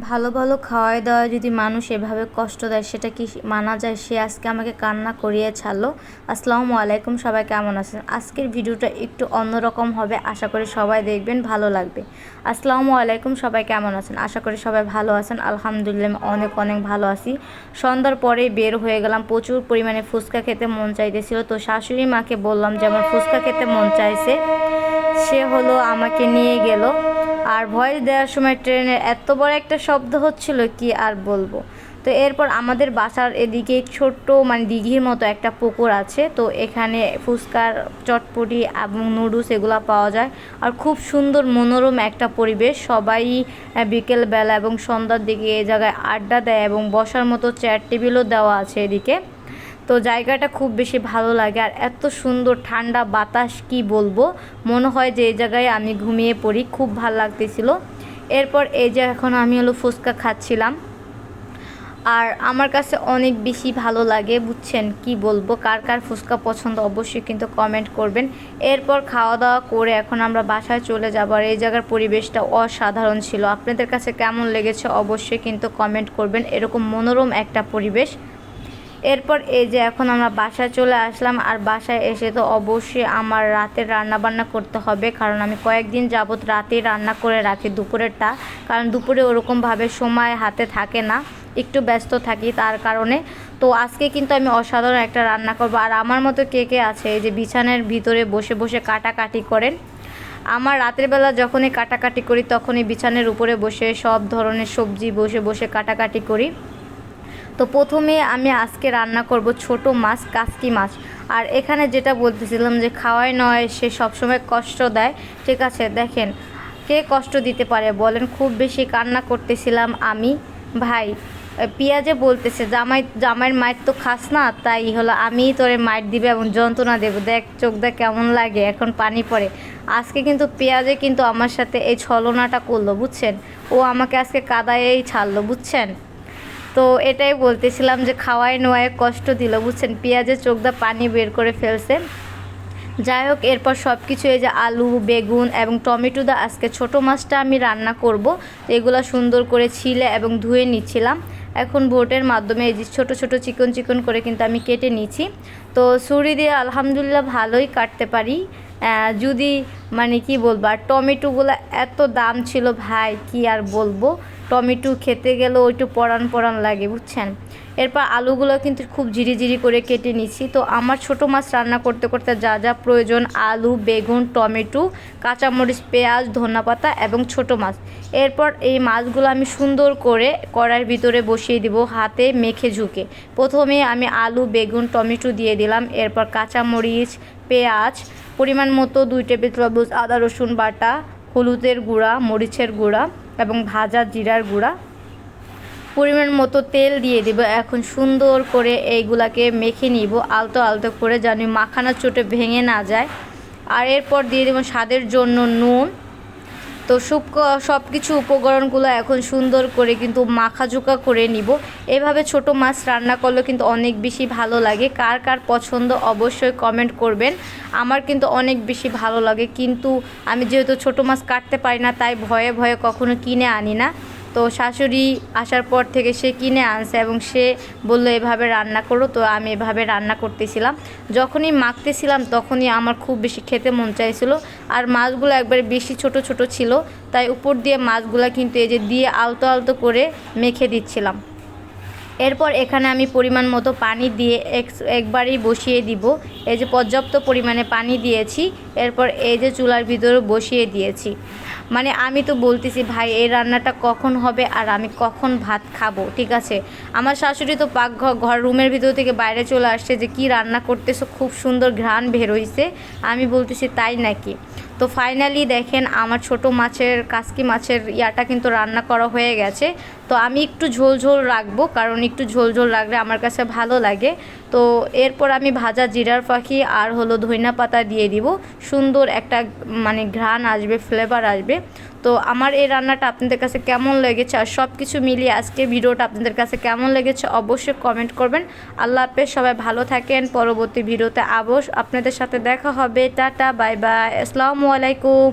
ভালো ভালো খাওয়াই দাওয়া যদি মানুষ এভাবে কষ্ট দেয় সেটা কি মানা যায়? সে আজকে আমাকে কান্না করিয়ে ছাড়লো। আসসালামু আলাইকুম, সবাই কেমন আছেন? আজকের ভিডিওটা একটু অন্যরকম হবে, আশা করি সবাই দেখবেন, ভালো লাগবে। আসসালামু আলাইকুম, সবাই কেমন আছেন? আশা করি সবাই ভালো আছেন। আলহামদুলিল্লাহ আমি অনেক অনেক ভালো আছি। সন্ধ্যার পরে বের হয়ে গেলাম, প্রচুর পরিমাণে ফুচকা খেতে মন চাইতেছিল। তো শাশুড়ি মাকে বললাম যে আমার ফুচকা খেতে মন চাইছে, সে হলো আমাকে নিয়ে গেল। আর ভয়েস দেওয়ার সময় ট্রেনের এত বড় একটা শব্দ হচ্ছিল কি আর বলবো। তো এরপর আমাদের বাসার এদিকে ছোট্ট দিঘির মতো একটা পুকুর আছে, তো এখানে ফুচকার চটপটি এবং নুডলস এগুলো পাওয়া যায়। আর খুব সুন্দর মনোরম একটা পরিবেশ, সবাই বিকেলবেলা এবং সন্ধ্যার দিকে এই জায়গায় আড্ডা দেয় এবং বসার মতো চেয়ার টেবিলও দেওয়া আছে এদিকে। তো জায়গাটা খুব বেশি ভালো লাগে, আর এত সুন্দর ঠান্ডা বাতাস কি বলবো, মনে হয় যে এই জায়গায় আমি ঘুমিয়ে পড়ি, খুব ভালো লাগতেছিল। এরপর এই যে এখন আমি হলো ফুচকা খাচ্ছিলাম, আর আমার কাছে অনেক বেশি ভালো লাগে, বুঝছেন কি বলবো। কার কার ফুচকা পছন্দ অবশ্যই কিন্তু কমেন্ট করবেন। এরপর খাওয়া দাওয়া করে এখন আমরা বাসায় চলে যাব। আর এই জায়গার পরিবেশটা অসাধারণ ছিল, আপনাদের কাছে কেমন লেগেছে অবশ্যই কিন্তু কমেন্ট করবেন। এরকম মনোরম একটা পরিবেশ। এরপর এই যে এখন আমরা বাসায় চলে আসলাম, আর বাসায় এসে তো অবশ্যই আমার রাতের রান্না বান্না করতে হবে, কারণ আমি কয়েকদিন যাবত রাতেই রান্না করে রাখি দুপুরেরটা, কারণ দুপুরে ওরকমভাবে সময় হাতে থাকে না, একটু ব্যস্ত থাকি তার কারণে। তো আজকে কিন্তু আমি অসাধারণ একটা রান্না করব। আর আমার মতো কে কে আছে এই যে বিছানার ভিতরে বসে বসে কাটাকাটি করেন? আমার রাতের বেলা যখনই কাটাকাটি করি তখনই বিছানার উপরে বসে সব ধরনের সবজি বসে বসে কাটাকাটি করি। তো প্রথমে আমি আজকে রান্না করব ছোট মাছ, কাসকি মাছ। আর এখানে যেটা বলতেছিলাম যে খাওয়াই নয় সে সবসময় কষ্ট দেয়, ঠিক আছে দেখেন কে কষ্ট দিতে পারে বলেন। খুব বেশি কান্না করতেছিলাম আমি। ভাই পিয়াজে বলতেছে জামাইয়ের মায়ের তো খাস না, তাই হলো আমিই তোরে মায়ের দিবে এবং যন্ত্রণা দেবো, দেখ চোখ দেখ কেমন লাগে, এখন পানি পড়ে। আজকে কিন্তু পেঁয়াজে কিন্তু আমার সাথে এই ছলনাটা করলো, বুঝছেন। ও আমাকে আজকে কাদায়েই ছাড়লো, বুঝছেন। তো এটাই বলতেছিলাম যে খাওয়ায় নোয়ায় কষ্ট দিল, বুঝছেন, পেঁয়াজের চোখ দা পানি বের করে ফেলছে। যাই হোক, এরপর সব কিছু এই যে আলু বেগুন এবং টমেটো দা আজকে ছোট মাছটা আমি রান্না করব, এগুলো সুন্দর করে ছিলে এবং ধুয়ে নিচ্ছিলাম। এখন বোটের মাধ্যমে এই যে ছোটো ছোটো চিকন চিকন করে কিন্তু আমি কেটে নিচ্ছি। তো ছুরি দিয়ে আলহামদুলিল্লাহ ভালোই কাটতে পারি, যদি কি বলবো। আর টমেটোগুলো এত দাম ছিল ভাই, কি আর বলবো। টমেটো খেতে গেলেও একটু পরান পরান লাগে, বুঝছেন। এরপর আলুগুলো কিন্তু খুব ঝিরিঝিরি করে কেটে নিচ্ছি। তো আমার ছোট মাছ রান্না করতে করতে যা যা প্রয়োজন, আলু বেগুন টমেটো কাঁচামরিচ পেঁয়াজ ধনেপাতা এবং ছোট মাছ। এরপর এই মাছগুলো আমি সুন্দর করে কড়াইয়ের ভিতরে বসিয়ে দিব, হাতে মেখে ঝুঁকে। প্রথমে আমি আলু বেগুন টমেটো দিয়ে দিলাম, এরপর কাঁচামরিচ পেঁয়াজ পরিমাণ মতো 2 টেবিল চামচ আদা রসুন বাটা, হলুদের গুঁড়া মরিচের গুঁড়া এবং ভাজা জিরার গুঁড়া, পরিমাণ মতো তেল দিয়ে দিব। এখন সুন্দর করে এইগুলাকে মেখে নিব আলতো আলতো করে, যেন মাখানা চোটে ভেঙে না যায়। আর এরপর দিয়ে দেব স্বাদের জন্য নুন। তো সব কিছু উপকরণগুলো এখন সুন্দর করে কিন্তু মাখাজোকা করে নিব। এভাবে ছোট মাছ রান্না করলে কিন্তু অনেক বেশি ভালো লাগে। কার কার পছন্দ অবশ্যই কমেন্ট করবেন। আমার কিন্তু অনেক বেশি ভালো লাগে, কিন্তু আমি যেহেতু ছোট মাছ কাটতে পারি না, তাই ভয়ে ভয়ে কখনো কিনে আনি না। তো শাশুড়ি আসার পর থেকে সে কিনে আনছে এবং সে বললো এভাবে রান্না করো, তো আমি এভাবে রান্না করতেছিলাম। যখনই মাখতেছিলাম তখনই আমার খুব বেশি খেতে মন চাইছিল। আর মাছগুলো একবারে বেশি ছোট ছোট ছিল, তাই উপর দিয়ে মাছগুলো কিন্তু এই যে দিয়ে আলতো আলতো করে মেখে দিচ্ছিলাম। এরপর এখানে আমি পরিমাণ মতো পানি দিয়ে একবারেই বসিয়ে দিব। এই যে পর্যাপ্ত পরিমাণে পানি দিয়েছি। এরপর এই যে চুলার ভিতরে বসিয়ে দিয়েছি। আমি তো বলতেছি ভাই এই রান্নাটা কখন হবে আর আমি কখন ভাত খাবো, ঠিক আছে। আমার শাশুড়ি তো ঘর রুমের ভিতর থেকে বাইরে চলে আসছে যে কি রান্না করতেছো, খুব সুন্দর ঘ্রাণ বের হইছে। আমি বলতেছি তাই নাকি। তো ফাইনালি দেখেন আমার ছোট মাছের কাসকি মাছের ইয়াটা কিন্তু রান্না করা হয়ে গেছে। তো আমি একটু ঝোল ঝোল রাখবো, কারণ একটু ঝোল ঝোল রাখলে আমার কাছে ভালো লাগে। তো এরপর আমি ভাজা জিরার পাখি আর হলো ধইনা পাতা দিয়ে দিব, সুন্দর একটা ঘ্রাণ আসবে, ফ্লেভার আসবে। তো আমার এই রান্নাটা আপনাদের কাছে কেমন লেগেছে আর সব কিছু মিলিয়ে আজকে ভিডিওটা আপনাদের কাছে কেমন লেগেছে অবশ্যই কমেন্ট করবেন। আল্লাহ হাফেজ, সবাই ভালো থাকেন। পরবর্তী ভিডিওতে আপনাদের সাথে দেখা হবে। টাটা বাই বাই, আসসালামু আলাইকুম।